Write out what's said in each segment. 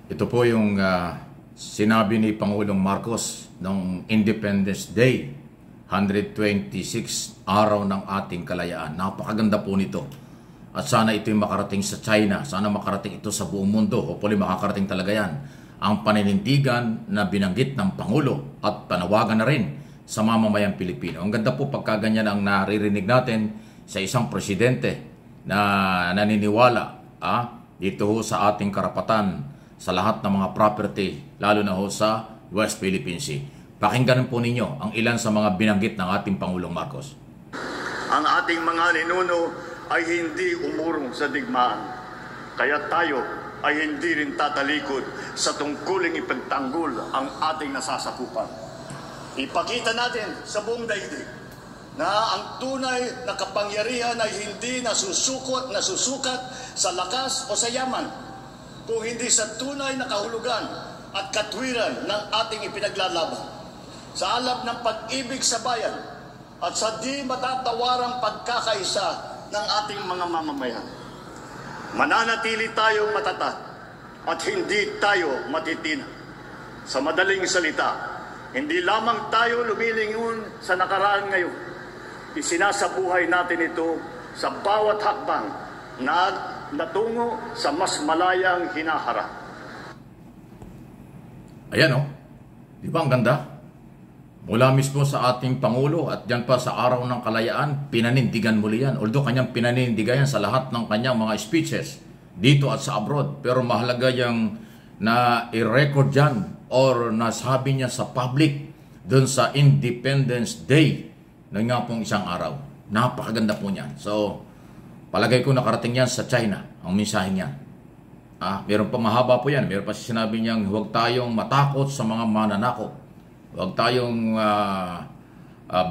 Ito po yung sinabi ni Pangulong Marcos noong Independence Day, 126 araw ng ating kalayaan. Napakaganda po nito. At sana ito yung makarating sa China. Sana makarating ito sa buong mundo. Hopefully makakarating talaga yan. Ang paninindigan na binanggit ng Pangulo at panawagan na rin sa mamamayang Pilipino. Ang ganda po pagka ganyan ang naririnig natin sa isang presidente na naniniwala dito ho sa ating karapatan sa lahat ng mga property, lalo na ho sa West Philippine Sea. Pakinggan po ninyo ang ilan sa mga binanggit ng ating Pangulong Marcos. Ang ating mga ninuno ay hindi umurong sa digmaan. Kaya tayo ay hindi rin tatalikod sa tungkuling ipagtanggol ang ating nasasakupan. Ipakita natin sa buong daigdig na ang tunay na kapangyarihan ay hindi nasusukat sa lakas o sa yaman, kung hindi sa tunay na kahulugan at katwiran ng ating ipinaglalaban. Sa alab ng pag-ibig sa bayan at sa di matatawarang pagkakaisa ng ating mga mamamayan. Mananatili tayong matatag at hindi tayo matitina. Sa madaling salita, hindi lamang tayo lumilingon sa nakaraan ngayon. Isinasabuhay natin ito sa bawat hakbang na natungo sa mas malayang hinaharap. Ayan di ba ang ganda? Mula mismo sa ating Pangulo at dyan pa sa araw ng kalayaan, pinanindigan muli yan. Although kanyang pinanindigan yan sa lahat ng kanyang mga speeches dito at sa abroad. Pero mahalaga yung na i-record dyan or nasabi niya sa public dun sa Independence Day na nga pong isang araw. Napakaganda po niyan. So, palagay ko nakarating yan sa China, ang mensahe niya. Meron pa mahaba po yan. Meron pa sinabi niyang huwag tayong matakot sa mga mananakop. Huwag tayong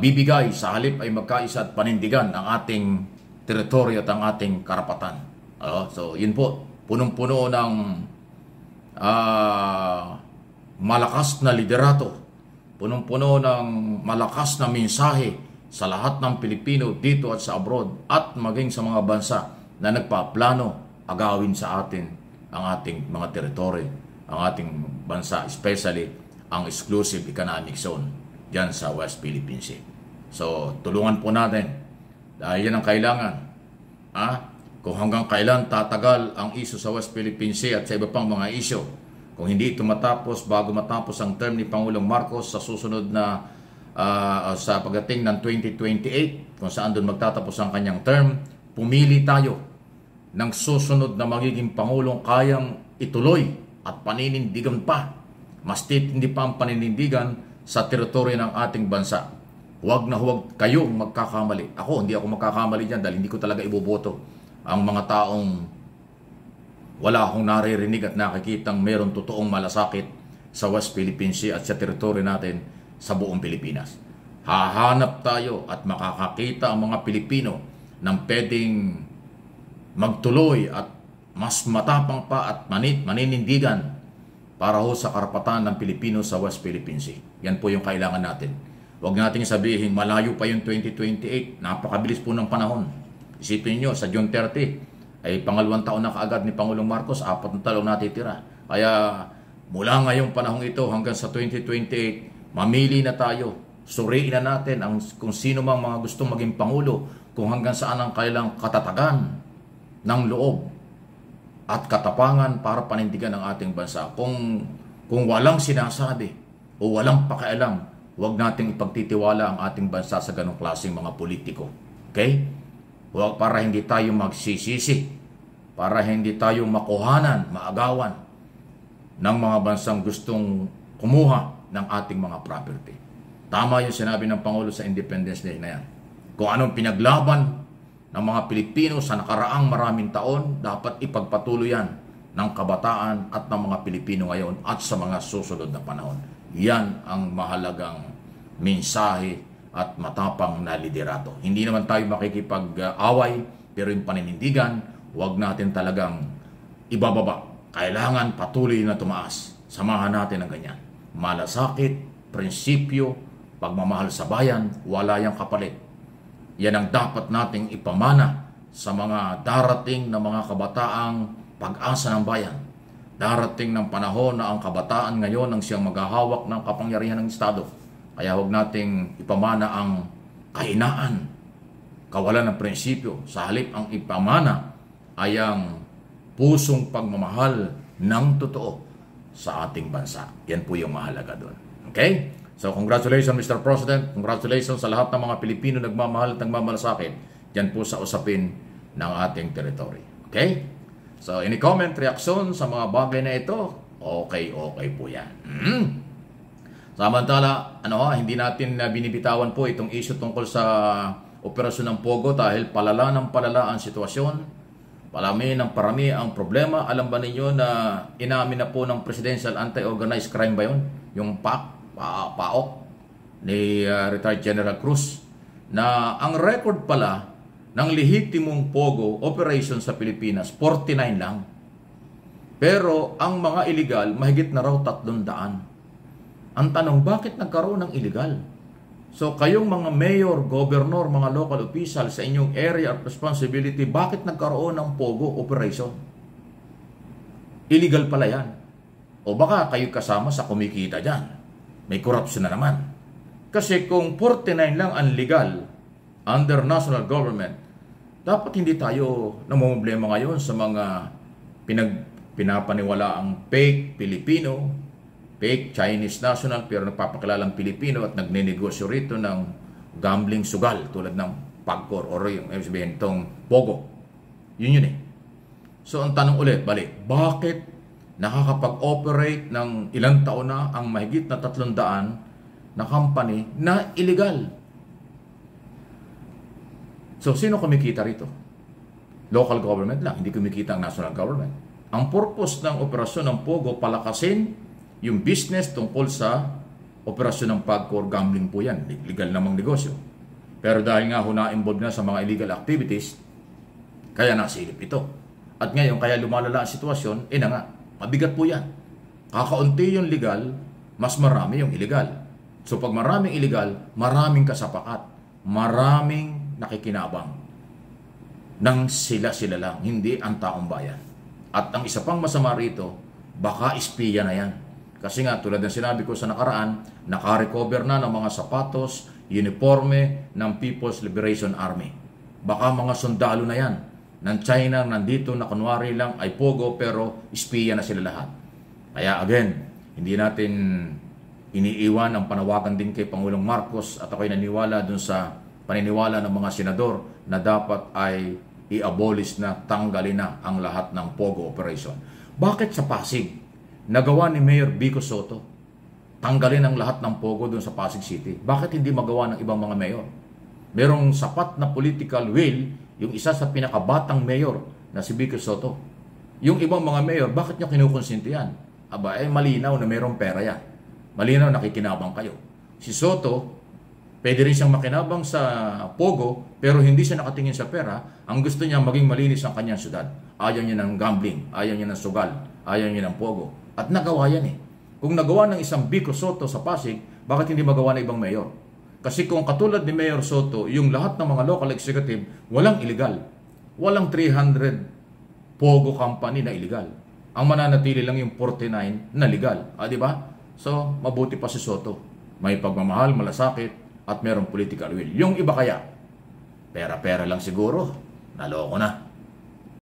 bibigay, sa halip ay magkaisa at panindigan ang ating teritoryo at ang ating karapatan. So, yun po. Punong-puno ng malakas na liderato. Punong-puno ng malakas na mensahe sa lahat ng Pilipino dito at sa abroad at maging sa mga bansa na nagpaplano agawin sa atin ang ating mga teritoryo, ang ating bansa, especially ang exclusive economic zone dyan sa West Philippine Sea. So, tulungan po natin dahil yan ang kailangan. Kung hanggang kailan tatagal ang issue sa West Philippine Sea at sa iba pang mga issue, kung hindi ito matapos bago matapos ang term ni Pangulong Marcos sa susunod na sa pagdating ng 2028, kung saan doon magtatapos ang kanyang term, pumili tayo ng susunod na magiging Pangulong kayang ituloy at paninindigan pa. Mas hindi pa ang paninindigan sa teritoryo ng ating bansa. Huwag na huwag kayong magkakamali. Hindi ako magkakamali dyan dahil hindi ko talaga iboboto ang mga taong wala akong naririnig at nakikitang meron totoong malasakit sa West Philippine Sea at sa teritoryo natin sa buong Pilipinas. Hahanap tayo at makakakita ang mga Pilipino ng pwedeng magtuloy at mas matapang pa at maninindigan para ho sa karapatan ng Pilipino sa West Philippine Sea. Yan po yung kailangan natin. Huwag natin sabihin, malayo pa yung 2028. Napakabilis po ng panahon. Isipin nyo, sa June 30, ay pangalawang taon na kaagad ni Pangulong Marcos, 4 na taon natitira. Kaya mula ngayong panahon ito hanggang sa 2028, mamili na tayo. Suriin na natin kung sino mang mga gustong maging Pangulo, kung hanggang saan ang kailang katatagan ng loob at katapangan para panindigan ng ating bansa. Kung walang sinasabi o walang pakialam, huwag nating ipagtitiwala ang ating bansa sa ganong klaseng mga politiko. Okay? Para hindi tayo magsisisi, para hindi tayo makuhanan, maagawan ng mga bansang gustong kumuha ng ating mga property. Tama yung sinabi ng Pangulo sa Independence Day na yan. Kung anong pinaglaban ng mga Pilipino sa nakaraang maraming taon, dapat ipagpatuloy yan ng kabataan at ng mga Pilipino ngayon at sa mga susunod na panahon. Yan ang mahalagang mensahe at matapang na liderato. Hindi naman tayo makikipag-away, pero yung paninindigan, huwag natin talagang ibababa. Kailangan patuloy na tumaas. Samahan natin ang ganyan. Malasakit, prinsipyo, pagmamahal sa bayan, wala yang kapalit. Yan ang dapat nating ipamana sa mga darating na mga kabataang pag-asa ng bayan. Darating ng panahon na ang kabataan ngayon ang siyang maghahawak ng kapangyarihan ng Estado. Kaya huwag nating ipamana ang kahinaan, kawalan ng prinsipyo. Sa halip ang ipamana ay ang pusong pagmamahal ng totoo sa ating bansa. Yan po yung mahalaga doon. Okay? So congratulations Mr. President. Congratulations sa lahat ng mga Pilipino nagmamahal at nagmamalasakit dyan po sa usapin ng ating territory. Okay? So any comment, reaksyon sa mga bagay na ito? Okay po yan. Samantala, hindi natin binibitawan po itong issue tungkol sa operasyon ng Pogo dahil palala ng palala ang sitwasyon. Parami ng parami ang problema. Alam ba ninyo na inamin na po ng Presidential Anti-Organized Crime ba yun? Yung PAOK ni retired General Cruz na ang record pala ng lehitimong Pogo operation sa Pilipinas 49 lang. Pero ang mga illegal mahigit na raw 300. Ang tanong, bakit nagkaroon ng illegal? So kayong mga mayor, governor, mga local official sa inyong area of responsibility, bakit nagkaroon ng Pogo operation? Illegal pala yan. O baka kayo kasama sa kumikita dyan. May corruption na naman. Kasi kung 49 lang ang legal under national government, dapat hindi tayo namumblema ngayon sa mga pinapaniwalaang fake Pilipino, fake Chinese national pero nagpapakilalang Pilipino at nagnenegosyo rito ng gambling sugal tulad ng PAGCOR o yung sabihin itong Pogo. Yun eh. So ang tanong ulit, bakit nakakapag-operate ng ilang taon na ang mahigit na 300 na company na illegal? So, sino kumikita rito? Local government lang, hindi kumikita ang national government. Ang purpose ng operasyon ng Pogo, palakasin yung business tungkol sa operasyon ng PAGCOR. Gambling po yan, legal namang negosyo. Pero dahil nga na-involved na sa mga illegal activities, kaya nasilip ito. At ngayon, kaya lumalala ang sitwasyon, mabigat po yan. Kakaunti yung legal, mas marami yung illegal. So pag maraming illegal, maraming kasapakat, maraming nakikinabang nang sila lang, hindi ang taong bayan. At ang isa pang masama rito, baka espiya na yan. Kasi nga, tulad ng sinabi ko sa nakaraan, naka-recover na ng mga sapatos, uniforme ng People's Liberation Army. Baka mga sundalo na yan ng China nandito na kunwari lang ay Pogo pero espiya na sila lahat. Kaya again, hindi natin iniiwan ang panawagan din kay Pangulong Marcos at ako'y naniwala dun sa paniniwala ng mga senador na dapat ay i-abolish na, tanggalin na ang lahat ng Pogo operation. Bakit sa Pasig, nagawa ni Mayor Vico Soto, tanggalin ang lahat ng Pogo doon sa Pasig City? Bakit hindi magawa ng ibang mga mayor? Merong sapat na political will, yung isa sa pinakabatang mayor na si Vico Soto. Yung ibang mga mayor, bakit nyo kinukonsinti yan? Malinaw na mayroong pera yan. Malinaw nakikinabang kayo. Si Soto, pwede rin siyang makinabang sa Pogo, pero hindi siya nakatingin sa pera. Ang gusto niya maging malinis ang kanyang syudad. Ayaw niya ng gambling, ayaw niya ng sugal, ayaw niya ng Pogo. At nagawa yan eh. Kung nagawa ng isang Vico Soto sa Pasig, bakit hindi magawa ng ibang mayor? Kasi kung katulad ni Mayor Soto, yung lahat ng mga local executive, walang illegal. Walang 300 Pogo company na illegal. Ang mananatili lang yung 49 na legal. Di ba? So, mabuti pa si Soto. May pagmamahal, malasakit, at merong political will. Yung iba kaya, pera-pera lang siguro. Naloko na.